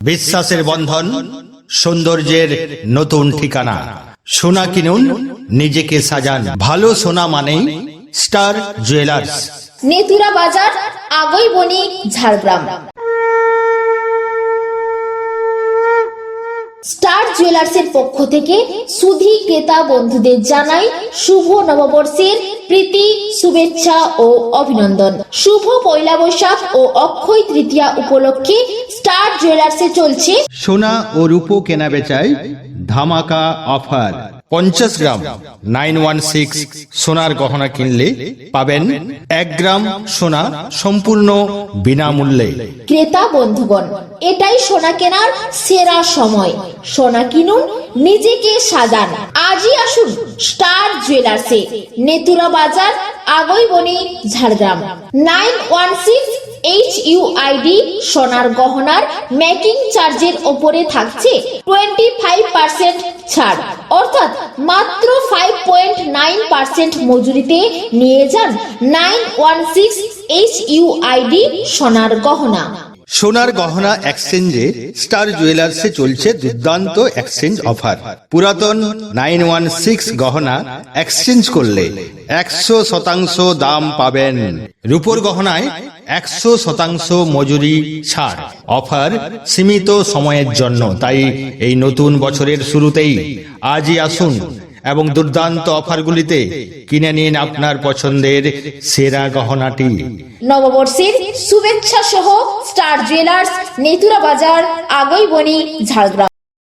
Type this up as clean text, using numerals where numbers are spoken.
বিশ্বাসের বন্ধন, সৌন্দর্যের নতুন ঠিকানা। সোনা কিনুন, নিজেকে সাজান। ভালো সোনা মানেই স্টার জুয়েলার্স, নেতুরা বাজার, আগৈবনি, ঝাড়গ্রাম। স্টার জুয়েলার্সের পক্ষ থেকে সুধী ক্রেতা বন্ধুদের জানাই শুভ নববর্ষের প্রীতি, শুভেচ্ছা ও অভিনন্দন। শুভ পয়লা বৈশাখ ও অক্ষয় তৃতীয়া উপলক্ষে স্টার জুয়েলার্সে চলছে সোনা ও রূপো কেনা বেচায় ধামাকা অফার। 50 গ্রাম 916 সোনার গহনা কিনলে পাবেন 1 গ্রাম সোনা সম্পূর্ণ বিনামূল্যে। ক্রেতা বন্ধুগণ, এটাই সোনা কেনার সেরা সময়। সোনা কিনুন, নিজেকে সাজান। আজই আসুন স্টার জুয়েলার্সে, নেতুরা বাজার, আগৈবনি, ঝাড়গ্রাম। 916 HUID সোনার গহনার মেকিং চার্জের ওপরে থাকছে 25% ছাড়, অর্থাৎ মাত্র 5.9% মজুরিতে নিয়ে যান 916 HUID সোনার গহনা। সোনার গহনা এক্সচেঞ্জে স্টার জুয়েলার্সে চলছে দুর্দান্ত এক্সচেঞ্জ অফার। পুরাতন 916 গহনা এক্সচেঞ্জ করলে 100% দাম পাবেন। রূপোর গহনায় 100% মজুরি ছাড়। অফার সীমিত সময়ের জন্য, তাই এই নতুন বছরের শুরুতেই আজই আসুন এবং দুর্দান্ত অফারগুলিতে কিনে নিন আপনার পছন্দের সেরা গহনাটি। নববর্ষের শুভেচ্ছা সহ স্টার জুয়েলার্স, নেতুরা বাজার, আগৈবনি, ঝাড়গ্রাম।